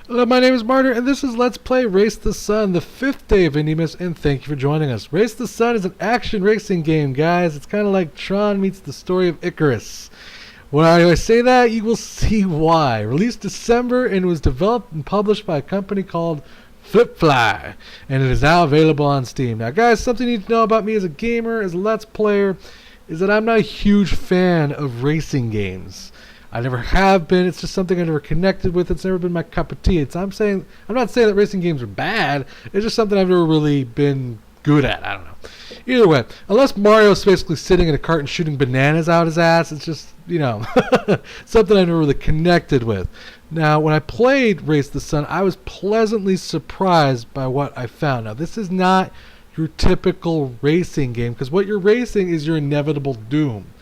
Hello, my name is Martyr, and this is Let's Play Race the Sun, the 5th day of IndieMas, and thank you for joining us. Race the Sun is an action racing game, guys. It's kind of like Tron meets the story of Icarus. When I say that, you will see why. Released December, and it was developed and published by a company called Flipfly, and it is now available on Steam. Now, guys, something you need to know about me as a gamer, as a Let's Player, is that I'm not a huge fan of racing games. I never have been. It's just something I never connected with. It's never been my cup of tea. I'm not saying that racing games are bad. It's just something I've never really been good at. I don't know. Either way, unless Mario's basically sitting in a cart and shooting bananas out his ass, it's just, something I never really connected with. Now, when I played Race the Sun, I was pleasantly surprised by what I found. Now, this is not your typical racing game, because what you're racing is your inevitable doom.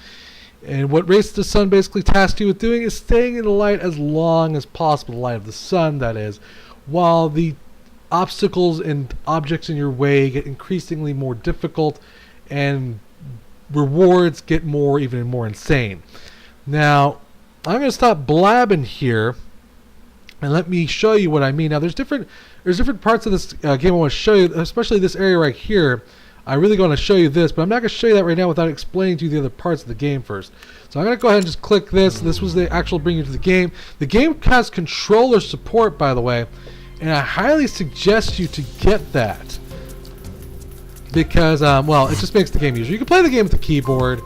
And what Race the Sun basically tasks you with doing is staying in the light as long as possible, the light of the sun, that is, while the obstacles and objects in your way get increasingly more difficult and rewards get even more insane. Now, I'm going to stop blabbing here and let me show you what I mean. Now, there's different parts of this game I want to show you, especially this area right here. I really want to show you this, but I'm not going to show you that right now without explaining to you the other parts of the game first. So I'm going to go ahead and just click this. This was the actual bring you to the game. The game has controller support, by the way, and I highly suggest you to get that because, well, it just makes the game easier. You can play the game with the keyboard.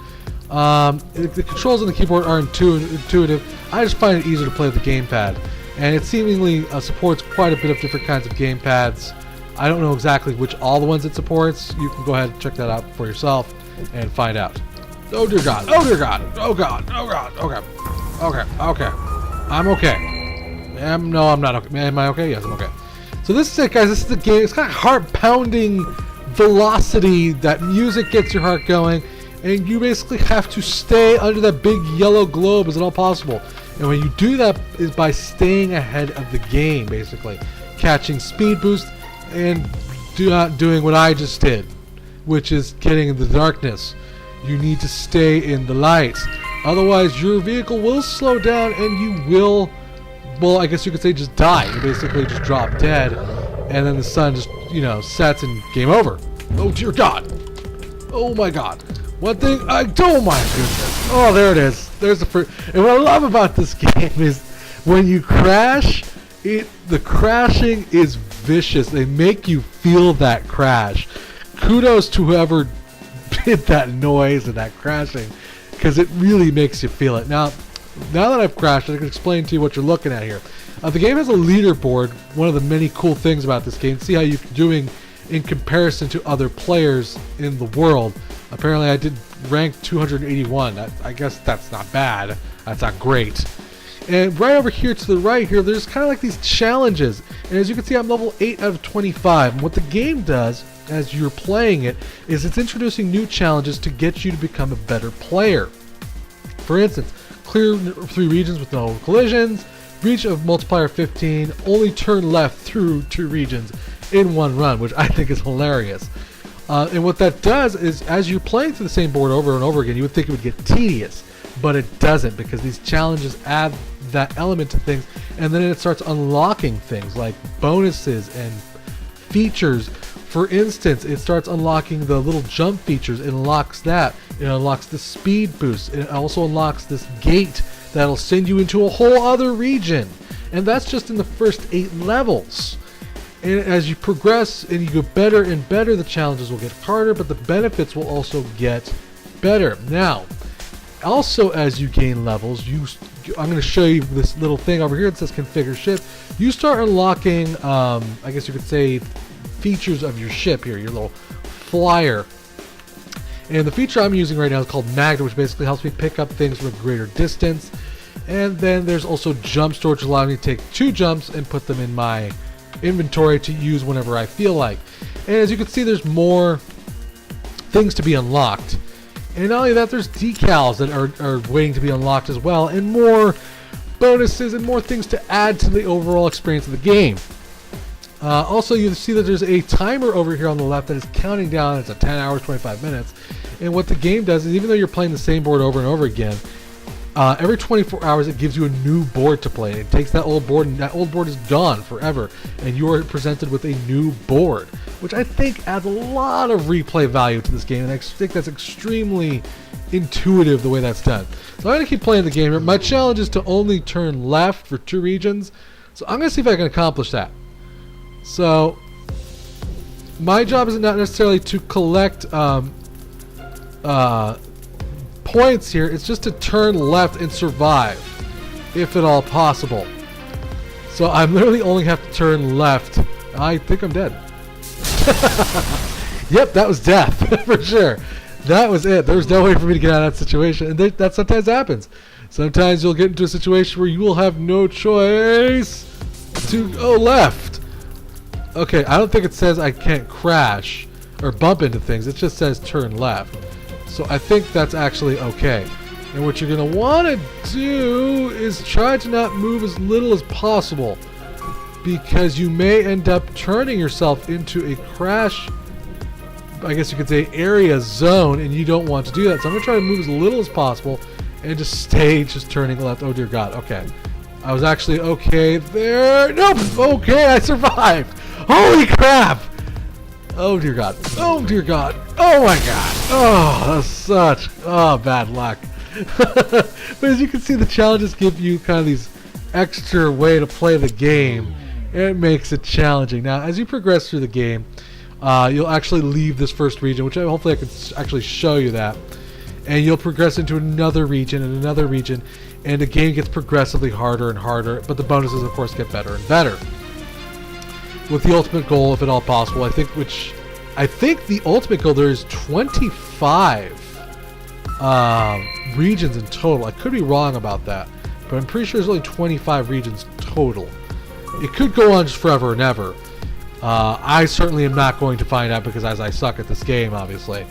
The controls on the keyboard are intuitive. I just find it easier to play with the gamepad, and it seemingly supports quite a bit of different kinds of gamepads. I don't know exactly which all the ones it supports. You can go ahead and check that out for yourself and find out. Oh dear God, oh dear God, oh God, oh God, okay. I'm okay. No, I'm not okay. Am I okay? Yes, I'm okay. So this is it, guys. This is the game. It's kind of heart-pounding velocity. That music gets your heart going, and you basically have to stay under that big yellow globe as at all possible. And when you do that is by staying ahead of the game, basically. Catching speed boosts, and doing what I just did, which is getting in the darkness. You need to stay in the lights. Otherwise, your vehicle will slow down and you will, well, I guess you could say just die. You basically just drop dead, and then the sun just, sets and game over. Oh, dear God. Oh, my God. One thing, oh, my goodness. Oh, there it is. There's the first. And what I love about this game is when you crash, the crashing is vicious. They make you feel that crash. Kudos to whoever did that noise and that crashing, because it really makes you feel it. Now that I've crashed, I can explain to you what you're looking at here. The game has a leaderboard. One of the many cool things about this game, see how you're doing in comparison to other players in the world. Apparently I did rank 281. I guess that's not bad. That's not great. And right over here to the right here, there's kind of like these challenges. And as you can see, I'm level 8 out of 25. And what the game does, as you're playing it, is it's introducing new challenges to get you to become a better player. For instance, clear 3 regions with no collisions, reach of multiplier 15, only turn left through 2 regions in one run, which I think is hilarious. And what that does is, as you're playing through the same board over and over again, you would think it would get tedious. But it doesn't, because these challenges add that element to things, and then it starts unlocking things like bonuses and features. For instance, it starts unlocking the little jump features. It unlocks that. It unlocks the speed boost. It also unlocks this gate that'll send you into a whole other region. And that's just in the first 8 levels. And as you progress and you go better and better, the challenges will get harder, but the benefits will also get better. Now, also, as you gain levels, I'm going to show you this little thing over here that says configure ship. You start unlocking, I guess you could say, features of your ship here, your little flyer. And the feature I'm using right now is called Magnet, which basically helps me pick up things from a greater distance. And then there's also jump storage, allowing me to take 2 jumps and put them in my inventory to use whenever I feel like. And as you can see, there's more things to be unlocked. And not only that, there's decals that are waiting to be unlocked as well, and more bonuses and more things to add to the overall experience of the game. Also, you see that there's a timer over here on the left that is counting down. It's at 10 hours, 25 minutes. And what the game does is, even though you're playing the same board over and over again, every 24 hours it gives you a new board to play. It takes that old board, and that old board is gone forever, and you are presented with a new board, which I think adds a lot of replay value to this game, and I think that's extremely intuitive the way that's done. So I'm going to keep playing the game here. My challenge is to only turn left for 2 regions, so I'm going to see if I can accomplish that. So my job is not necessarily to collect points here, it's just to turn left and survive, if at all possible. So I'm literally only have to turn left. I think I'm dead. Yep, that was death, for sure. That was it. There was no way for me to get out of that situation, and that sometimes happens. Sometimes you'll get into a situation where you will have no choice to go left. Okay, I don't think it says I can't crash or bump into things. It just says turn left. So I think that's actually okay. And what you're going to want to do is try to not move as little as possible, because you may end up turning yourself into a crash, I guess you could say, area zone, and you don't want to do that. So I'm going to try to move as little as possible and just stay just turning left. Oh dear God. Okay. I was actually okay there. Nope. Okay, I survived. Holy crap. Oh dear God. Oh dear God. Oh my God. Oh, that's such bad luck. But as you can see, the challenges give you kind of these extra way to play the game. It makes it challenging. Now, as you progress through the game, you'll actually leave this first region, which hopefully I can actually show you that. And you'll progress into another region and another region, and the game gets progressively harder and harder, but the bonuses, of course, get better and better. With the ultimate goal, if at all possible, I think the ultimate goal, there is 25 regions in total. I could be wrong about that, but I'm pretty sure there's only 25 regions total. It could go on just forever and ever. I certainly am not going to find out, because as I suck at this game, obviously.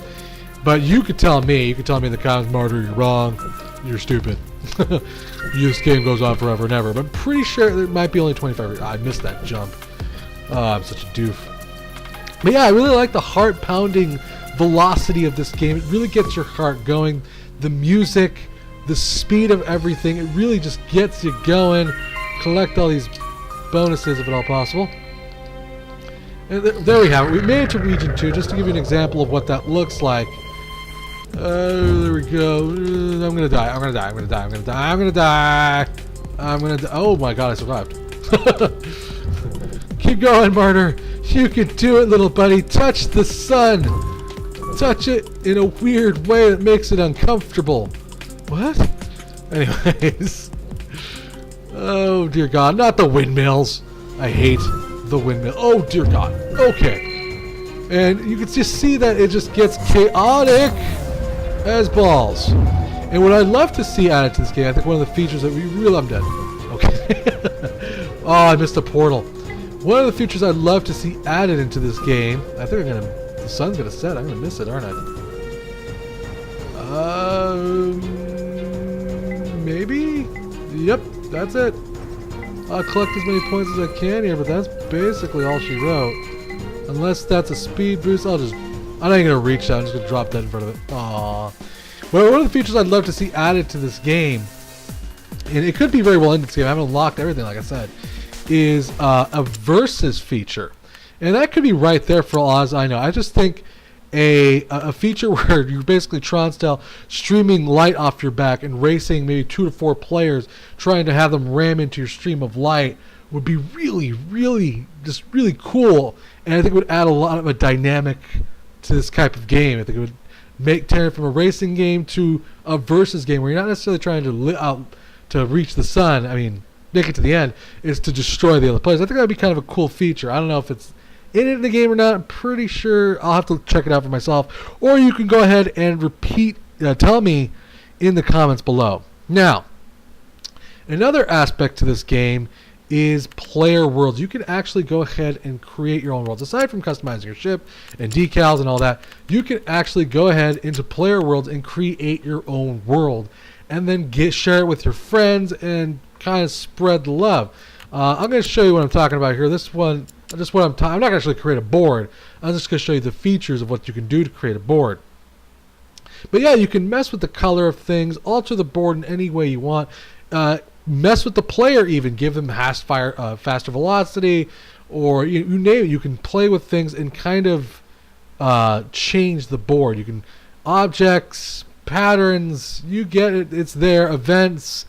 But you could tell me. You could tell me in the comments, Martyr, you're wrong. You're stupid. This game goes on forever and ever. But I'm pretty sure there might be only 25. I missed that jump. I'm such a doof. But yeah, I really like the heart-pounding velocity of this game. It really gets your heart going. The music, the speed of everything, it really just gets you going. Collect all these bonuses if at all possible. And there we have it. We made it to Region 2, just to give you an example of what that looks like. There we go. I'm gonna die. I'm gonna die. I'm gonna die. I'm gonna die. I'm gonna die. I'm gonna die. Oh my God, I survived. Keep going, Martyr. You can do it, little buddy. Touch the sun. Touch it in a weird way that makes it uncomfortable. What? Anyways. Oh dear God, not the windmills. I hate the windmill. Oh dear God. Okay. And you can just see that it just gets chaotic as balls. And what I'd love to see added to this game, I think one of the features that we really... I'm dead. Okay. Oh, I missed a portal. One of the features I'd love to see added into this game... I think the sun's gonna set. I'm gonna miss it, aren't I? Maybe? Yep, that's it. I'll collect as many points as I can here, but that's basically all she wrote. Unless that's a speed boost, I'm not even gonna reach that. I'm just gonna drop that in front of it. Aww. Well, one of the features I'd love to see added to this game, and it could be very well in this game, I haven't unlocked everything like I said, is a versus feature. And that could be right there for all as I know. I just think a feature where you're basically Tron style streaming light off your back and racing maybe 2 to 4 players, trying to have them ram into your stream of light, would be really, really, just really cool. And I think it would add a lot of a dynamic to this type of game. I think it would turn it from a racing game to a versus game where you're not necessarily trying to reach the sun. I mean, make it to the end. Is to destroy the other players. I think that would be kind of a cool feature. I don't know if it's in the game or not. I'm pretty sure I'll have to check it out for myself. Or you can go ahead and tell me in the comments below. Now, another aspect to this game is player worlds. You can actually go ahead and create your own worlds. Aside from customizing your ship and decals and all that, you can actually go ahead into player worlds and create your own world, and then share it with your friends and kind of spread the love. I'm going to show you what I'm talking about here. This one, I'm not going to actually create a board. I'm just going to show you the features of what you can do to create a board. But yeah, you can mess with the color of things, alter the board in any way you want, mess with the player even, give them faster velocity, or you name it. You can play with things and kind of change the board. You can objects, patterns, you get it, it's there, events.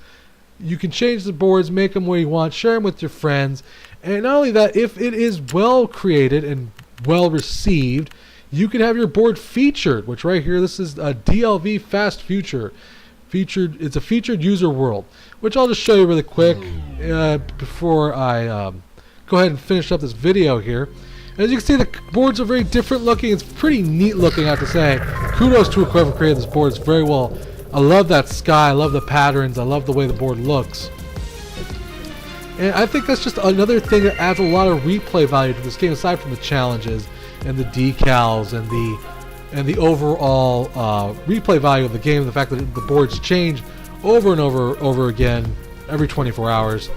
You can change the boards, make them where you want, share them with your friends. And not only that, if it is well created and well received, you can have your board featured, which right here, this is a DLV Fast Future. It's a featured user world, which I'll just show you really quick before I go ahead and finish up this video here. As you can see, the boards are very different looking. It's pretty neat looking, I have to say. Kudos to whoever created this board. It's very well. I love that sky. I love the patterns. I love the way the board looks. And I think that's just another thing that adds a lot of replay value to this game, aside from the challenges and the decals and the overall replay value of the game. The fact that the boards change over and over again every 24 hours.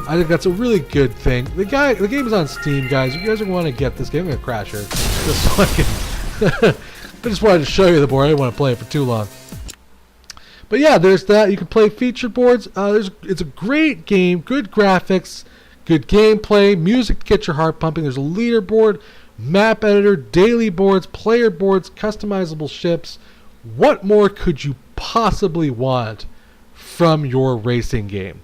I think that's a really good thing. The game is on Steam, guys. If you guys want to get this game, I'm gonna crash here. Just so I can. I just wanted to show you the board. I didn't want to play it for too long. But yeah, there's that. You can play featured boards. It's a great game. Good graphics, good gameplay, music to get your heart pumping. There's a leaderboard, map editor, daily boards, player boards, customizable ships. What more could you possibly want from your racing game?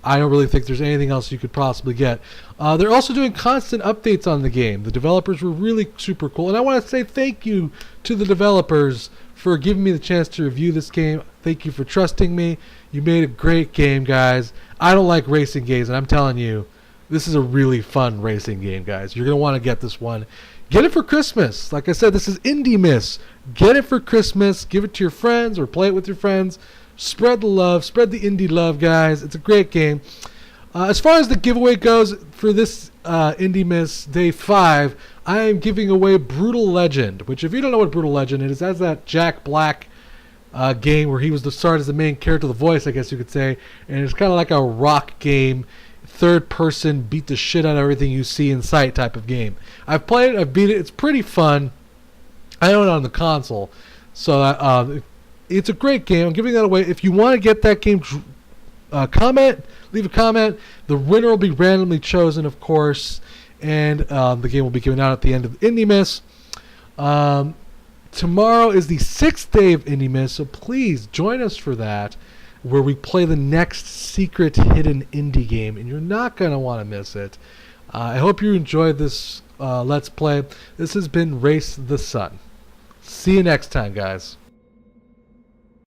I don't really think there's anything else you could possibly get. They're also doing constant updates on the game. The developers were really super cool. And I want to say thank you to the developers for giving me the chance to review this game. Thank you for trusting me. You made a great game, guys. I don't like racing games, and I'm telling you, this is a really fun racing game, guys. You're going to want to get this one. Get it for Christmas. Like I said, this is IndieMas. Get it for Christmas. Give it to your friends or play it with your friends. Spread the love. Spread the indie love, guys. It's a great game. As far as the giveaway goes, for this IndieMas Day 5, I am giving away Brutal Legend, which if you don't know what Brutal Legend is, that's that Jack Black game where he was started as the main character, the voice, I guess you could say. And it's kind of like a rock game, third person, beat the shit out of everything you see in sight type of game. I've played it. I've beat it. It's pretty fun. I own it on the console. So it's a great game. I'm giving that away. If you want to get that game, leave a comment. The winner will be randomly chosen, of course, and the game will be given out at the end of IndieMas. Tomorrow is the 6th day of IndieMas, so please join us for that, where we play the next secret hidden indie game, and you're not going to want to miss it. I hope you enjoyed this Let's Play. This has been Race the Sun. See you next time, guys.